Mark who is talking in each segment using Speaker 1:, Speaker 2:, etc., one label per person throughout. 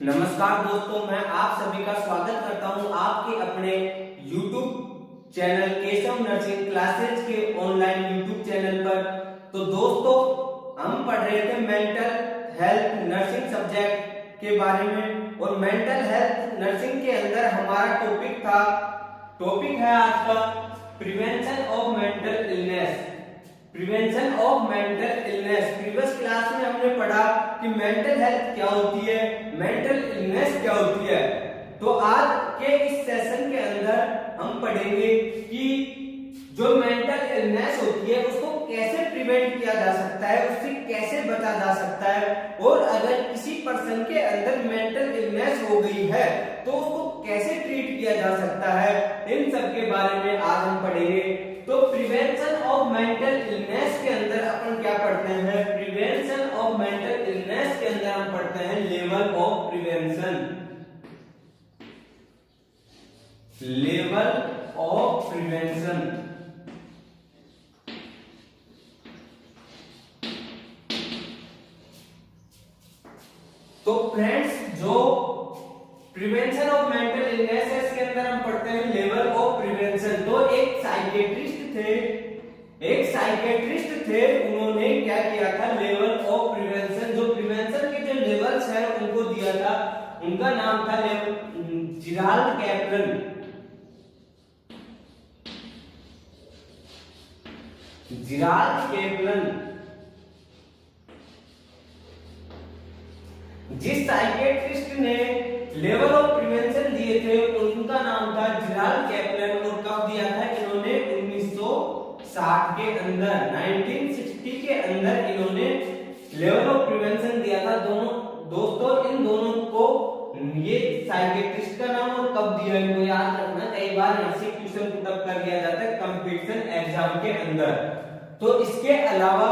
Speaker 1: नमस्कार दोस्तों, मैं आप सभी का स्वागत करता हूं आपके अपने YouTube channel Keshav nursing classes के ऑनलाइन YouTube चैनल पर। तो दोस्तों, हम पढ़ रहे थे मेंटल हेल्थ नर्सिंग सब्जेक्ट के बारे में, और मेंटल हेल्थ नर्सिंग के अंदर हमारा टॉपिक है आज का prevention of mental illness. Prevention of mental illness. Previous class में हमने पढ़ा कि मेंटल हेल्थ क्या होती है, मेंटल इलनेस क्या होती है। तो आज के इस सेशन के अंदर हम पढ़ेंगे कि जो मेंटल इलनेस होती है उसको कैसे प्रिवेंट किया जा सकता है, उससे कैसे बचा जा सकता है, और अगर किसी पर्सन के अंदर मेंटल इलनेस हो गई है तो उसको कैसे ट्रीट किया जा सकता है, इन सब के बारे में आज हम पढ़ेंगे। तो प्रिवेंशन ऑफ मेंटल इलनेस के अंदर अपन क्या पढ़ते हैं? प्रिवेंशन ऑफ मेंटल इलनेस के अंदर हम पढ़ते हैं level of prevention. Level of prevention. तो फ्रेंड्स, जो प्रिवेंशन ऑफ मेंटल इलनेस है इसके अंदर हम पढ़ते हैं लेवल ऑफ प्रिवेंशन। तो एक साइकेट्रिस्ट थे, उन्होंने क्या किया था? लेवल ऑफ प्रिवेंशन, जो प्रिवेंशन के जो लेवल्स हैं उनको दिया था। उनका नाम था जेराल्ड कैप्लन। Gerald Kaplan. जिस साइकेट्रिस्ट ने लेवल ऑफ प्रिवेंशन दिए थे उनका नाम था जेराल्ड कैप्लन, और कब दिया था इन्होंने? 1960 के अंदर, 1960 के अंदर इन्होंने लेवल ऑफ प्रिवेंशन दिया था। दोस्तों, इन दोनों को ये साइकेट्रिस्ट का नाम और कब दिया इनको याद रखना। कई बार यहाँ से क्वेश्चन पुटअप कर दिया जाता है कंपटीशन एग्जाम के अंदर। तो इसके अलावा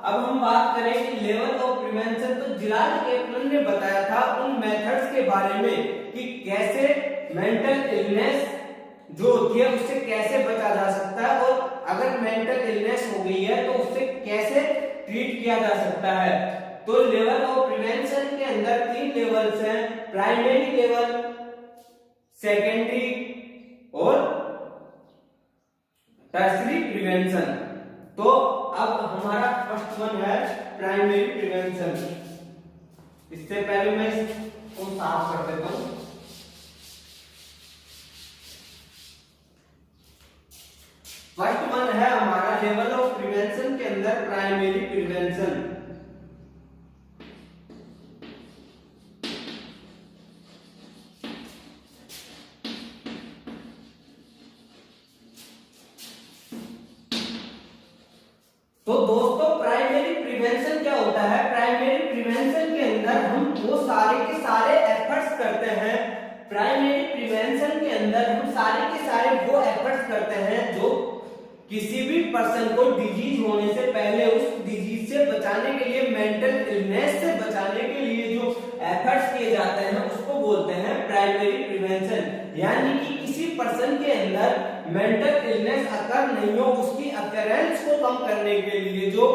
Speaker 1: अब हम बात करें कि लेवल ऑफ प्रिवेंशन, तो जेराल्ड कैप्लन ने बताया था उन मेथड्स के बारे में कि कैसे मेंटल इलनेस जो होती है उससे कैसे बचा जा सकता है, और अगर मेंटल इलनेस हो गई है तो उससे कैसे ट्रीट किया जा सकता है। तो लेवल ऑफ प्रिवेंशन के अंदर 3 लेवल्स हैं: प्राइमरी लेवल, सेकेंडरी और टर्शरी प्रिवेंशन। तो अब हमारा फर्स्ट वन है प्राइमरी प्रिवेंशन। इससे पहले मैं इसको साफ कर देता हूं। फर्स्ट वन है हमारा लेवल ऑफ प्रिवेंशन के अंदर प्राइमरी प्रिवेंशन। तो दोस्तों, प्राइमरी प्रिवेंशन क्या होता है? प्राइमरी प्रिवेंशन के अंदर हम वो सारे के सारे एफर्ट्स करते हैं। प्राइमरी प्रिवेंशन के अंदर हम सारे के सारे वो एफर्ट्स करते हैं जो किसी भी पर्सन को डिजीज होने से पहले उस डिजीज से बचाने के लिए, मेंटल इलनेस से बचाने के लिए जो एफर्ट्स किए जाते हैं उसको बोलते हैं प्राइमरी प्रिवेंशन। यानी कि किसी पर्सन के अंदर मेंटल इलनेस अकर नहीं हो, उसकी अकरेंस को कम करने के लिए जो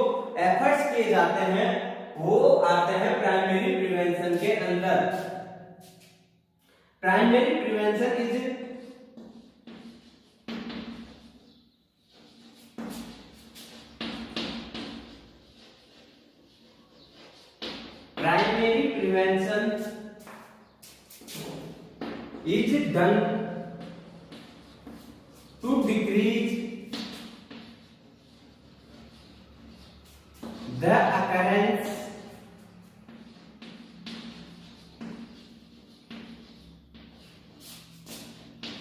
Speaker 1: एफर्ट्स किए जाते हैं वो आते हैं प्राइमरी प्रिवेंशन के अंदर। Primary prevention is primary prevention is done to decrease the occurrence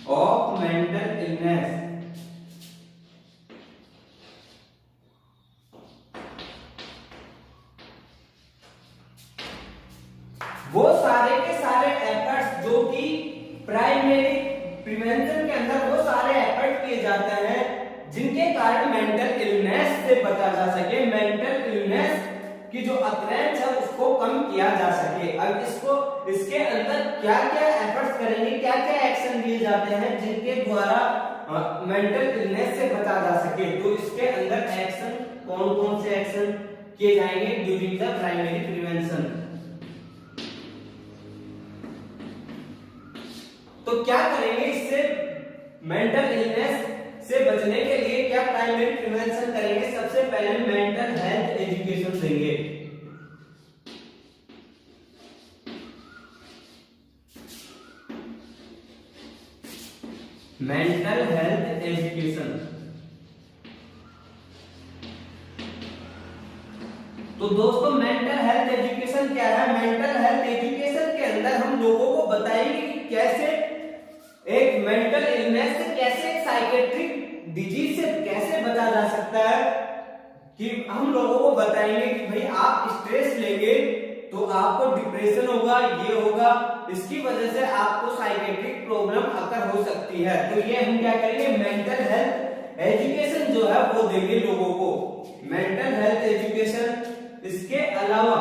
Speaker 1: of mental illness. वो सारे के सारे एफर्ट्स जो कि प्राइमरी प्रिवेंशन के अंदर वो सारे एफर्ट किए जाते हैं जिनके कारण मेंटल इलनेस से बचा जा सके, मेंटल इलनेस की जो अकरेंस है उसको कम किया जा सके। अब इसके अंदर क्या क्या एफर्ट्स करेंगे, क्या क्या एक्शन लिए जाते हैं जिनके द्वारा मेंटल इलनेस से बचा जा सके। तो इसके अंदर एक्शन कौन कौन से एक्शन किए जाएंगे ड्यूरिंग द प्राइमरी प्रिवेंशन? तो क्या करेंगे, इससे मेंटल इलनेस से बचने के लिए क्या प्राइमरी प्रिवेंशन करेंगे, सबसे पहले मेंटल हेल्थ एजुकेशन देंगे। Mental health education. तो दोस्तों मेंटल हेल्थ एजुकेशन क्या है? मेंटल हेल्थ एजुकेशन के अंदर हम लोगों को बताएंगे कि कैसे एक मेंटल इलनेस से, कैसे एक साइकेट्रिक डिजीज से कैसे बचा जा सकता है। कि हम लोगों को बताएंगे कि भाई आप स्ट्रेस लेंगे तो आपको डिप्रेशन होगा, ये होगा, इसकी वजह से आपको साइकेट्रिक प्रॉब्लम अकर हो सकती है। तो ये हम क्या करेंगे, मेंटल हेल्थ एजुकेशन जो है वो देंगे लोगों को, मेंटल हेल्थ एजुकेशन। इसके अलावा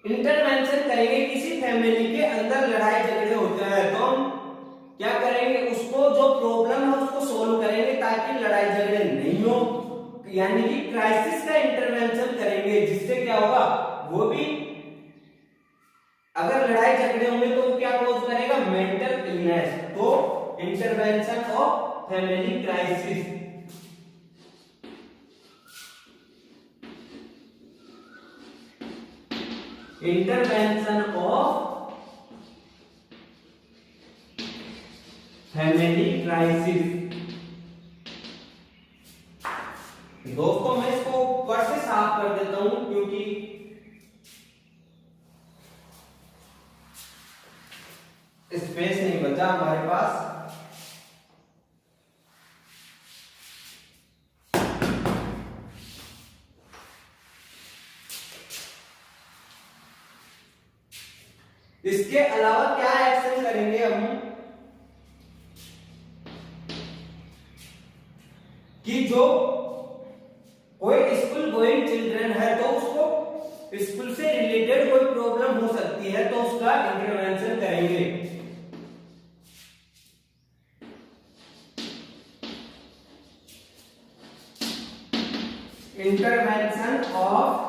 Speaker 1: इंटरवेंशन करेंगे, किसी फैमिली के अंदर लड़ाई झगड़े होते हैं तो हम क्या करेंगे, उसको जो प्रॉब्लम है उसको सोल्व करेंगे ताकि लड़ाई झगड़े नहीं हो, यानी कि क्राइसिस का इंटरवेंशन करेंगे, जिससे क्या होगा, वो भी अगर लड़ाई झगड़े होंगे तो क्या कॉज करेगा, मेंटल इलनेस। तो intervention of family crisis. Intervention of family crisis. दोस्तों मैं इसको ऊपर से साफ कर देता हूं क्योंकि स्पेस नहीं बचा हमारे पास। इसके अलावा क्या एक्शन करेंगे हम, कि जो कोई स्कूल गोइंग चिल्ड्रन है तो उसको स्कूल से रिलेटेड कोई प्रॉब्लम हो सकती है तो उसका इंटरवेंशन करेंगे। Intervention of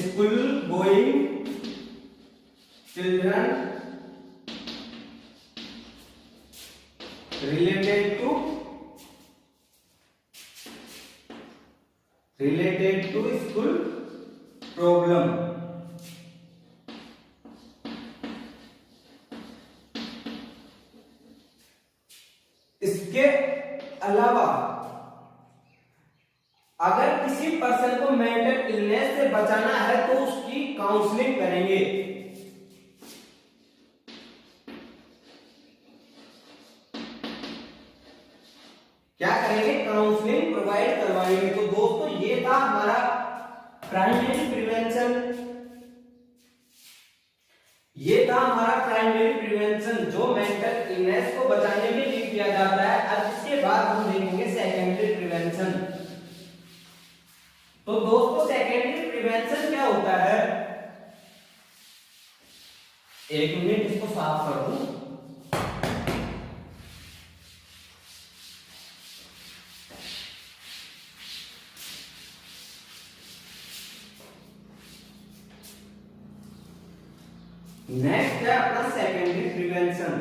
Speaker 1: school going children related to school problem। इसके अलावा अगर किसी पर्सन को मेंटल इलनेस से बचाना है तो उसकी काउंसलिंग करेंगे। क्या करेंगे, काउंसलिंग प्रोवाइड करवाएंगे। तो दोस्तों ये था हमारा प्राइमरी प्रिवेंशन, ये था हमारा प्राइमरी प्रिवेंशन जो मेंटल इलनेस को बचाने के लिए किया जाता है। अब इसके बाद हम देखेंगे सेकेंडरी प्रिवेंशन। तो दोस्तों सेकेंडरी प्रिवेंशन क्या होता है, एक मिनट इसको साफ कर दूं। नेक्स्ट है अपना सेकेंडरी प्रिवेंशन।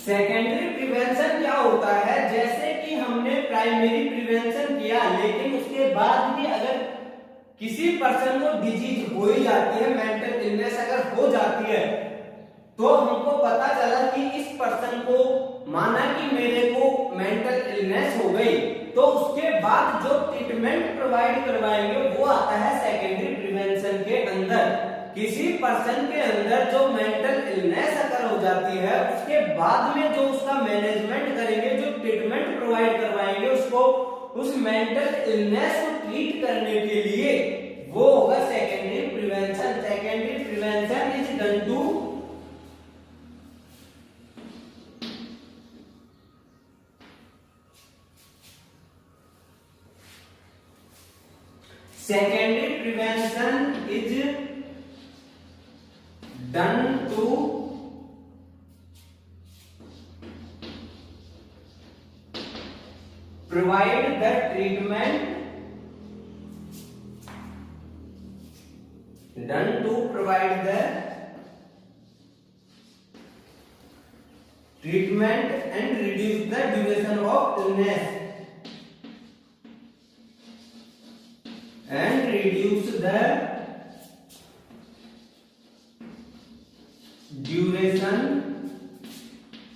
Speaker 1: सेकेंडरी प्रिवेंशन क्या होता है, जैसे कि हमने प्राइमरी प्रिवेंशन किया लेकिन उसके बाद भी अगर किसी पर्सन को डिजीज हो ही जाती है, मेंटल इलनेस अगर हो जाती है तो हमको पता चला कि इस पर्सन को, माना कि मेरे को मेंटल इलनेस हो गई, तो उसके बाद जो ट्रीटमेंट प्रोवाइड करवाएंगे वो आता है सेकेंडरी प्रिवेंशन के अंदर। किसी पर्सन के अंदर जो मेंटल इलनेस अगर हो जाती है उसके बाद में जो उसका मैनेजमेंट करेंगे, जो ट्रीटमेंट प्रोवाइड करवाएंगे उसको, उस मेंटल इलनेस को ट्रीट करने के लिए वो होगा secondary prevention. Secondary prevention is done to secondary prevention is done to provide the treatment done to provide the treatment and reduce the duration of illness and reduce the duration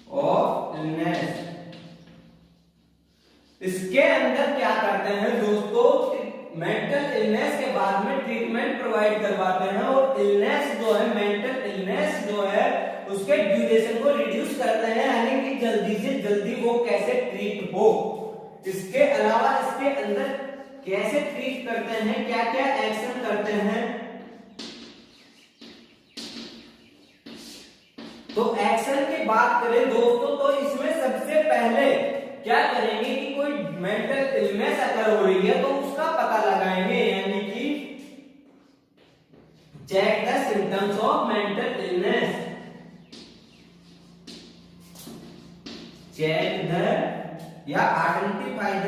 Speaker 1: of illness। इसके अंदर क्या करते हैं दोस्तों, mental illness के बाद में treatment provide करवाते हैं और इलनेस जो है, मेंटल इलनेस जो है उसके ड्यूरेशन को रिड्यूस करते हैं, यानी कि जल्दी से जल्दी वो कैसे ट्रीट हो। इसके अलावा इसके अंदर कैसे ट्रीट करते हैं, क्या क्या एक्शन करते हैं, तो एक्शन की बात करें दोस्तों तो इसमें सबसे पहले क्या करेंगे कि कोई मेंटल इलनेस अगर हो रही है तो उसका पता लगाएंगे, यानी कि check the symptoms of mental illness, check the या identify the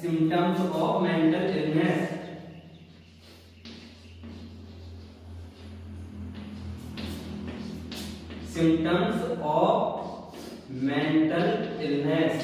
Speaker 1: symptoms of mental illness। symptoms of mental illness।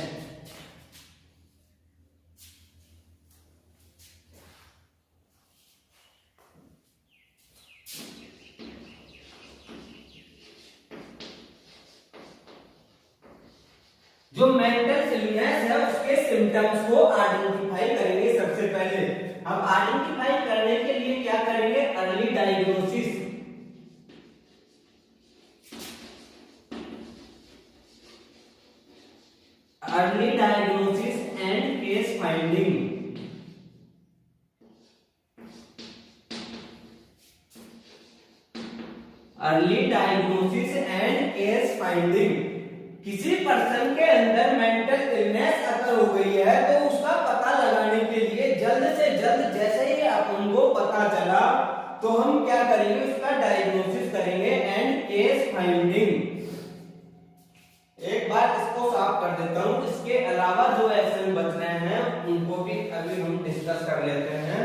Speaker 1: जो मेंटल इलनेस है उसके सिम्टम्स को आइडेंटिफाई करेंगे। सबसे पहले हम आइडेंटिफाई करने के लिए क्या करेंगे, early diagnosis, early diagnosis and case finding. Early diagnosis and case finding, किसी पर्सन के अंदर मेंटल इलनेस अगर हो गई है तो उसका पता लगाने के लिए जल्द से जल्द जैसे ही अपन को पता चला तो हम क्या करेंगे, उसका डायग्नोसिस करेंगे एंड केस फाइंडिंग। एक बार इसको साफ कर देता हूं, इसके अलावा जो एक्शन बच रहे हैं उनको भी अभी हम डिस्कस कर लेते हैं।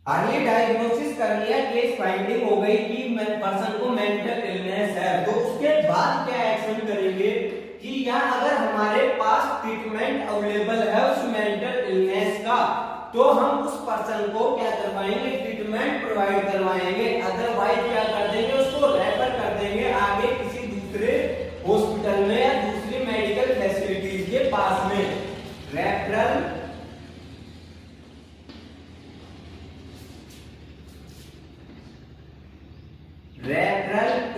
Speaker 1: अर्ली डायग्नोसिस कर लिया, केस फाइंडिंग हो गई कि पर्सन को मेंटल इलनेस है, तो उसके बाद क्या एक्शन करेंगे कि या अगर हमारे पास ट्रीटमेंट अवेलेबल है उस मेंटल इलनेस का तो हम उस पर्सन को क्या करवाएंगे, ट्रीटमेंट प्रोवाइड करवाएंगे, अदरवाइज क्या कर देंगे, उसको रेफर कर देंगे आगे किसी दूसरे हॉस्पिटल में या दूसरी मेडिकल फैसिलिटीज के पास में। Referral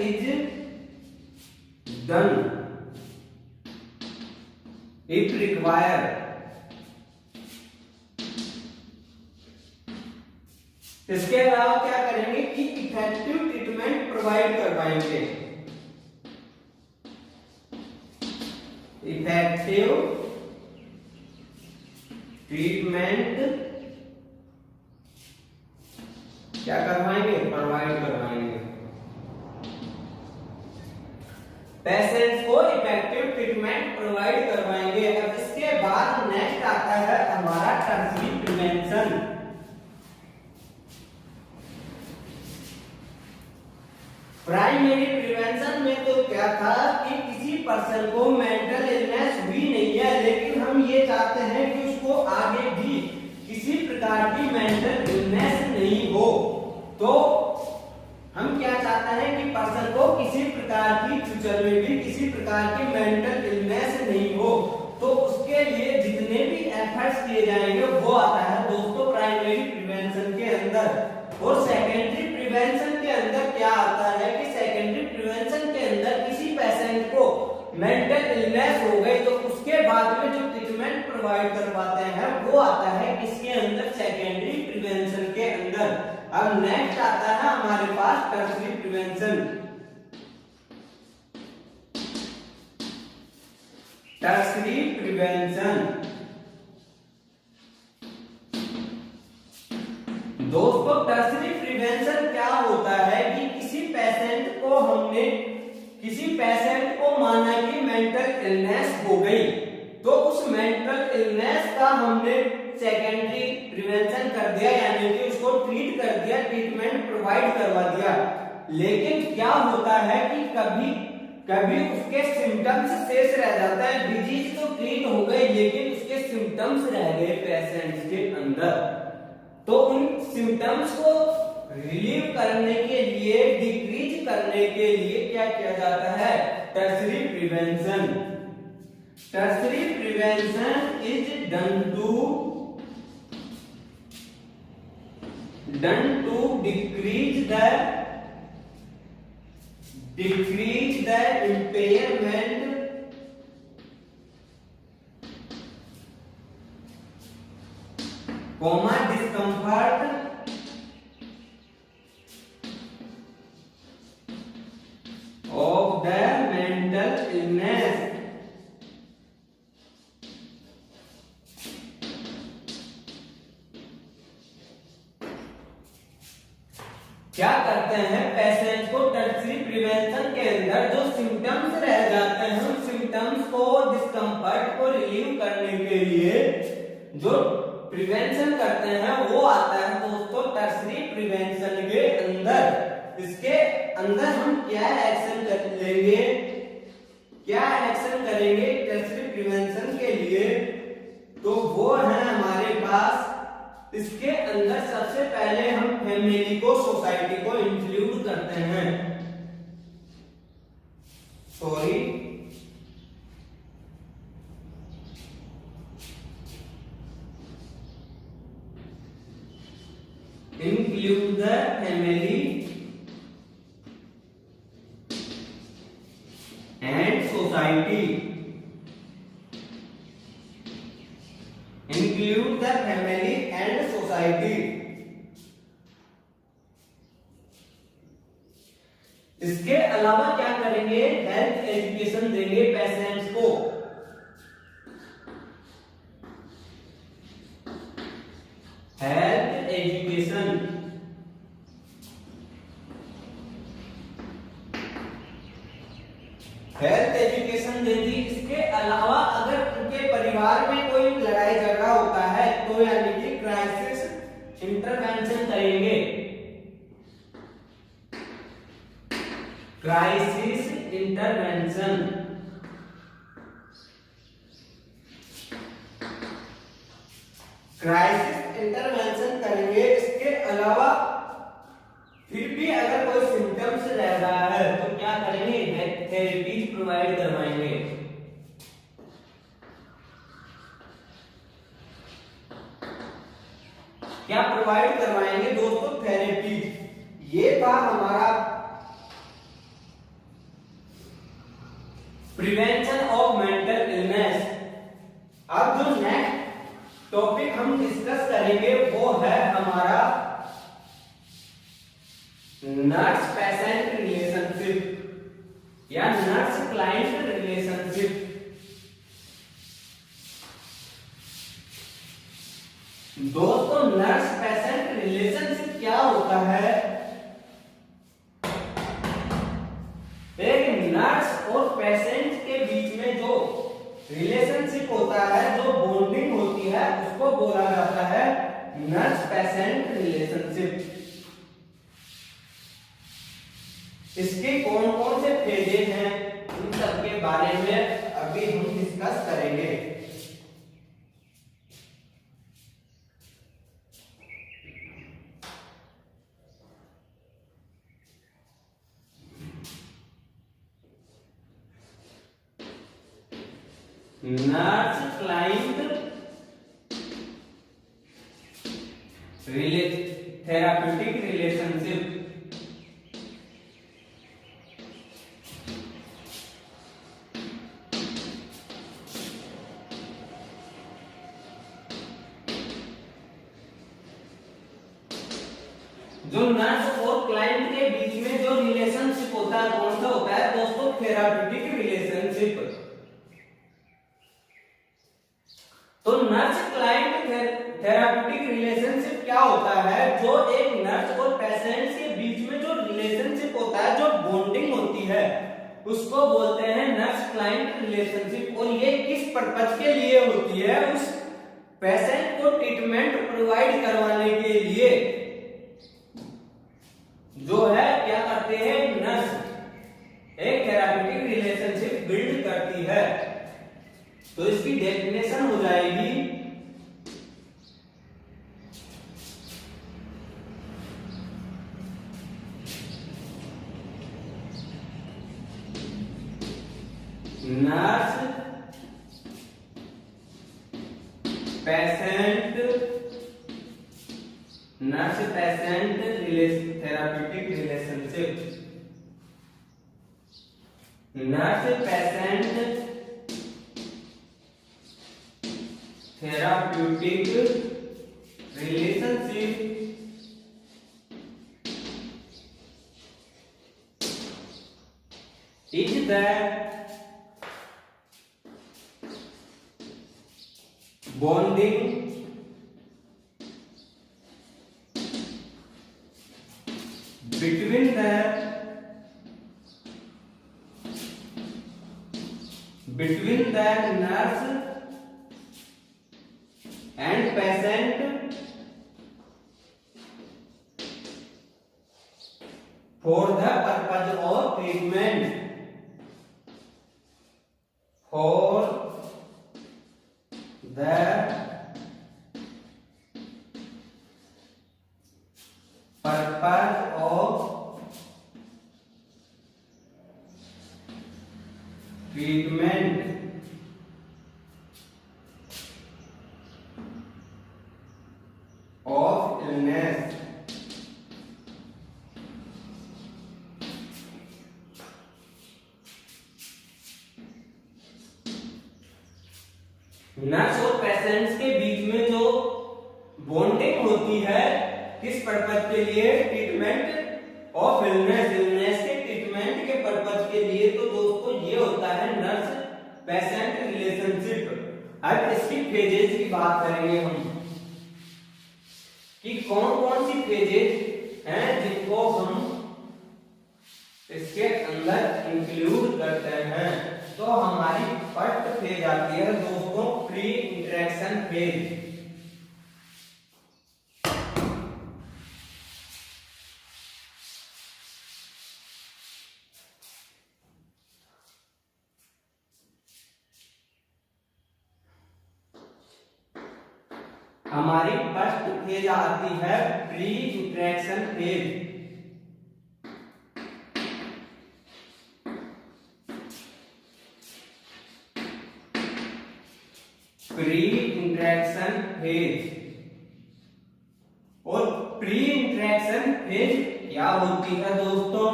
Speaker 1: is done if required। इसके अलावा क्या करेंगे कि इफेक्टिव ट्रीटमेंट प्रोवाइड करवाएंगे, इफेक्टिव ट्रीटमेंट क्या करवाएंगे, प्रोवाइड करवाएंगे। पेशेंट्स को इफेक्टिव ट्रीटमेंट प्रोवाइड करवाएंगे। अब इसके बाद नेक्स्ट आता है हमारा टर्शियरी प्रिवेंशन। प्राइमरी प्रिवेंशन में तो क्या था कि किसी पर्सन को मेंटल इलनेस हुई नहीं है लेकिन हम ये चाहते हैं कि उसको आगे भी किसी प्रकार की मेंटल इलनेस नहीं हो, तो हम क्या चाहते हैं कि पर्सन को किसी प्रकार की फ्यूचर में भी किसी प्रकार की मेंटल इलनेस नहीं हो, तो उसके लिए जितने भी एफर्ट्स किए जाएंगे वो आता है दोस्तों प्राइमरी प्रिवेंशन के अंदर। और सेकेंडरी प्रिवेंशन के अंदर क्या आता है कि सेकेंडरी प्रिवेंशन के अंदर किसी पेशेंट को मेंटल इलनेस हो गई तो उसके बाद में जो ट्रीटमेंट प्रोवाइड करवाते हैं वो आता है किसके अंदर, सेकेंडरी प्रिवेंशन के अंदर। अब नेक्स्ट आता है हमारे पास टर्शियरी प्रिवेंशन। Tertiary prevention. दोस्तों टर्सरी प्रिवेंशन क्या होता है कि किसी पेशेंट को माना कि मेंटल इलनेस हो गई, तो उस मेंटल इलनेस का हमने सेकेंडरी प्रिवेंशन कर दिया, यानी कि उसको ट्रीट कर दिया, ट्रीटमेंट प्रोवाइड करवा दिया। लेकिन क्या होता है कि कभी कभी उसके सिम्टम्स शेष रह जाता है। डिजीज तो ट्रीट हो गई लेकिन उसके सिम्टम्स रह गए पेशेंट के अंदर, तो उन सिम्टम्स को रिलीव करने के लिए, डिक्रीज करने के लिए क्या किया जाता है? Tertiary prevention. Tertiary prevention is done to decrease the impairment discomfort of the mental illness। क्या करते हैं? पेशेंट को टर्सरी प्रिवेंशन के अंदर जो सिम्टम्स रह जाते हैं उन सिम्टम्स को, डिस्कम्फर्ट को रिलीव करने के लिए जो प्रिवेंशन करते हैं वो आता है दोस्तों टर्सरी प्रिवेंशन के अंदर। इसके अंदर हम क्या एक्शन लेंगे, क्या एक्शन करेंगे टर्सरी प्रिवेंशन के लिए? तो वो है हमारे पास, इसके अंदर सबसे पहले हम फैमिली को, सोसाइटी को इंक्लूड करते हैं। include the family and society। include the family and society। इसके अलावा क्या करेंगे? हेल्थ एजुकेशन देंगे पेशेंट्स को। हेल्थ एजुकेशन, हेल्थ एजुकेशन दे दी। इसके अलावा अगर उनके परिवार में कोई लड़ाई झगड़ा होता है तो यानी कि क्राइसिस इंटरवेंशन करेंगे। क्राइसिस इंटरवेंशन, क्राइसिस इंटरवेंशन करेंगे। इसके अलावा फिर भी अगर कोई सिम्टम्स रह रहा है तो क्या करेंगे? थेरेपीज प्रोवाइड करवाएंगे। क्या प्रोवाइड करवाएंगे दोस्तों? थेरेपीज। ये था हमारा प्रिवेंशन ऑफ मेंटल इलनेस। अब जो नेक्स्ट टॉपिक हम डिस्कस करेंगे वो है हमारा नर्स पेशेंट रिलेशनशिप या नर्स क्लाइंट रिलेशनशिप। दोस्तों नर्स पेशेंट रिलेशनशिप क्या होता है? एक नर्स और पेशेंट के बीच में जो रिलेशनशिप होता है, जो बॉन्डिंग होती है, उसको बोला जाता है नर्स पेशेंट रिलेशनशिप। इसके कौन कौन से फेजेस हैं उन सब के बारे में अभी हम डिस्कस करेंगे। Nurse client therapeutic relationship. जो नर्स और क्लाइंट के बीच में जो रिलेशनशिप होता है कौन सा होता है दोस्तों? Therapeutic relationship. क्या होता है, जो एक नर्स और पेशेंट के बीच में जो रिलेशनशिप होता है, जो बॉन्डिंग होती है, उसको बोलते हैं नर्स क्लाइंट रिलेशनशिप। और ये किस पर्पज के लिए होती है, उस पेशेंट को ट्रीटमेंट प्रोवाइड करवाने के लिए जो है क्या करते हैं, नर्स एक थेरापेटिक रिलेशनशिप बिल्ड करती है। तो इसकी डेफिनेशन हो जाएगी, nurse patient therapeutic relationship, nurse patient therapeutic relationship is the bonding between the nurse and patient for the purpose of treatment, for the purpose of treatment of illness। Nurse और patients के बीच में जो bonding होती है, किस purpose के लिए, treatment of illness, illness के ट्रीटमेंट के पर्पज के लिए। तो दोस्तों ये होता है नर्स पेशेंट रिलेशनशिप। अब इसकी फेजेस की बात करेंगे हम कि कौन कौन सी फेजेस हैं जिनको हम इसके अंदर इंक्लूड करते हैं। तो हमारी फर्स्ट फेज आती है दोस्तों प्री इंटरेक्शन फेज। हमारी फर्स्ट फेज आती है pre interaction phase. Pre interaction phase. और प्री इंटरेक्शन फेज क्या होती है दोस्तों,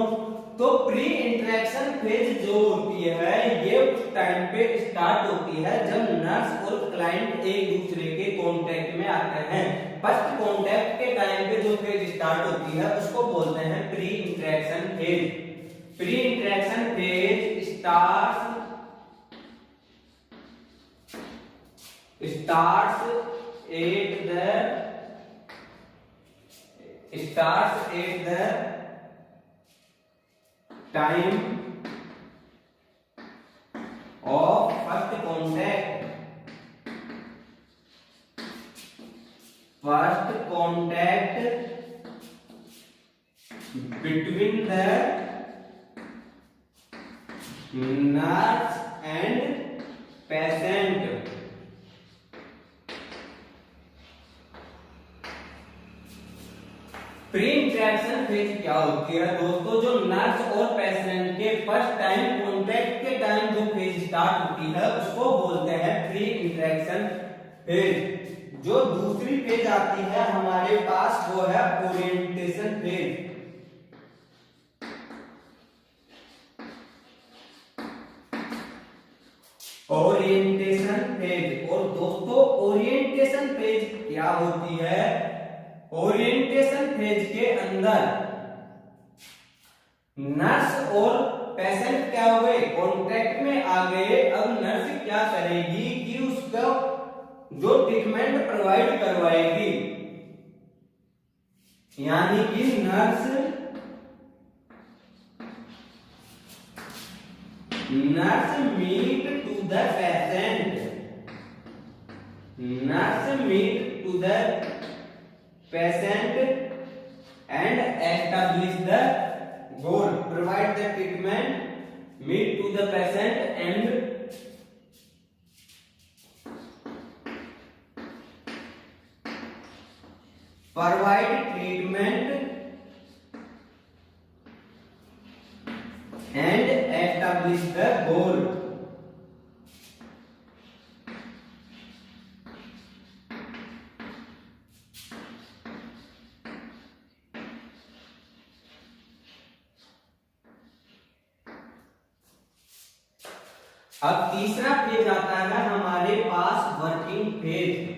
Speaker 1: तो प्री इंटरेक्शन फेज जो होती है ये उस टाइम पे स्टार्ट होती है जब नर्स और क्लाइंट एक दूसरे के कांटेक्ट में आते हैं। फर्स्ट कांटेक्ट के टाइम पे जो फेज स्टार्ट होती है उसको बोलते हैं pre interaction phase. Pre interaction phase starts at the time of first contact between the nurse and patient। Pre interaction phase क्या होती है दोस्तों, जो नर्स और पेशेंट के फर्स्ट टाइम कांटेक्ट के टाइम जो फेज स्टार्ट होती है उसको बोलते हैं प्री इंटरेक्शन फेज। जो दूसरी फेज आती है हमारे पास वो है ओरिएंटेशन फेज। Orientation phase. और दोस्तों ओरिएंटेशन फेज क्या होती है, ओरिएंटेशन फेज के अंदर नर्स और पेशेंट क्या हुए, कांटेक्ट में आ गए। अब नर्स क्या करेगी कि उसका जो ट्रीटमेंट प्रोवाइड करवाएगी, यानी कि nurse meet to the patient, nurse meet to the patient and establish the goal, provide the treatment, meet to the patient and provide treatment and establish the goal. अब तीसरा पेज आता है हमारे पास working page.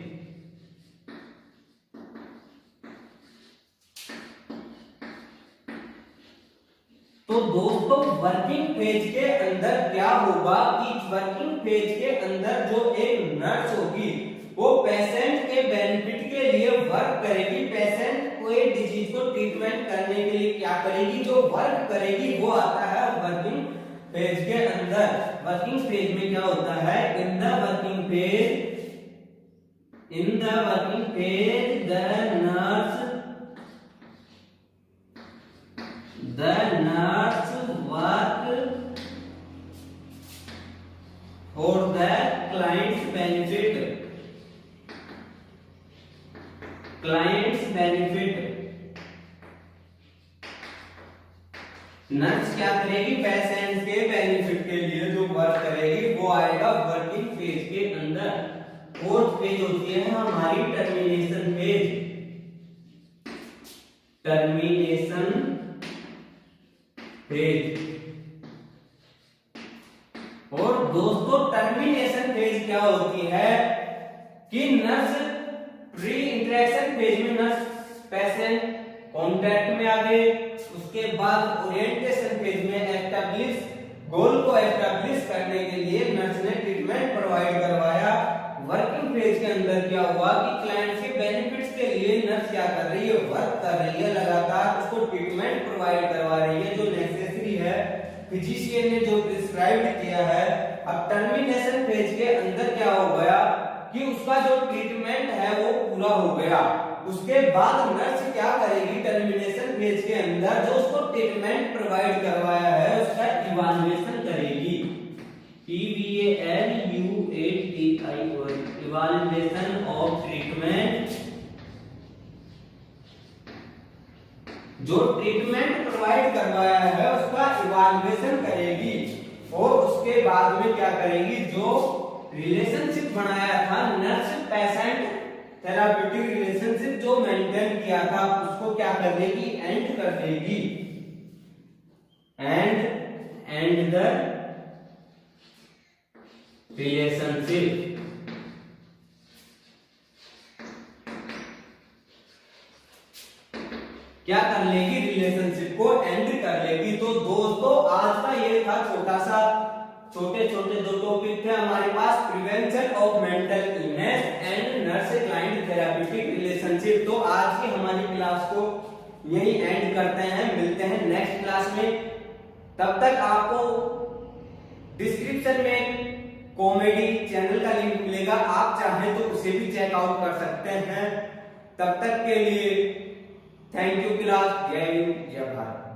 Speaker 1: तो दोस्तों working page के अंदर क्या होगा कि वर्किंग पेज के अंदर जो एक नर्स होगी वो पेशेंट के बेनिफिट के लिए वर्क करेगी, पेशेंट को एक डिजीज को ट्रीटमेंट करने के लिए क्या करेगी, जो वर्क करेगी वो आता है वर्किंग पेज के अंदर। वर्किंग पेज में क्या होता है, in the working page the nurse work for the client's benefit, nurse क्या करेगी, पेशेंट के बेनिफिट के लिए जो वर्क करेगी वो आएगा वर्किंग पेज के अंदर। फोर्थ पेज होती है हमारी टर्मिनेशन पेज। और दोस्तों टर्मिनेशन पेज क्या होती है कि नर्स प्री इंटरेक्शन पेज में नर्स पेशेंट कांटेक्ट में आ गए, उसके बाद ओरिएंटेशन पेज में एस्टैब्लिश गोल को एस्टैब्लिश करने के लिए नर्स ने ट्रीटमेंट प्रोवाइड करवाया। वर्किंग पेज के अंदर क्या हुआ कि क्लाइंट के बेनिफिट्स के लिए नर्स क्या कर रही है, वर्क कर रही है, लगातार उसको ट्रीटमेंट प्रोवाइड करवा रही है जो नेसेसरी है, फिजिशियन ने जो प्रिस्क्राइब किया है। अब टर्मिनेशन पेज के अंदर क्या हो गया कि उसका जो ट्रीटमेंट है वो पूरा हो गया। उसके बाद नर्स क्या करेगी, टर्मिनेशन पेज के अंदर जो उसको ट्रीटमेंट प्रोवाइड करवाया है उसका इवैल्यूएशन करेगी, इवैल्यूएशन ऑफ ट्रीटमेंट, जो ट्रीटमेंट प्रोवाइड करवाया है उसका इवैल्यूएशन करेगी। और उसके बाद में क्या करेगी, जो रिलेशनशिप बनाया था नर्स पेशेंट थेराप्यूटिक रिलेशनशिप जो मेंटेन किया था उसको क्या कर देगी, एंड कर देगी। एंड द रिलेशनशिप, क्या कर लेगी, रिलेशनशिप को एंड कर लेगी। तो दोस्तों आज का ये था छोटे दो टॉपिक थे हमारे पास, prevention of mental illness and nurse client therapeutic relationship. तो आज की हमारी क्लास को यही एंड करते हैं, मिलते हैं नेक्स्ट क्लास में। तब तक आपको डिस्क्रिप्शन में कॉमेडी चैनल का लिंक मिलेगा, आप चाहें तो उसे भी चेकआउट कर सकते हैं। तब तक के लिए थैंक यू क्लास, जय हिंद जय भारत।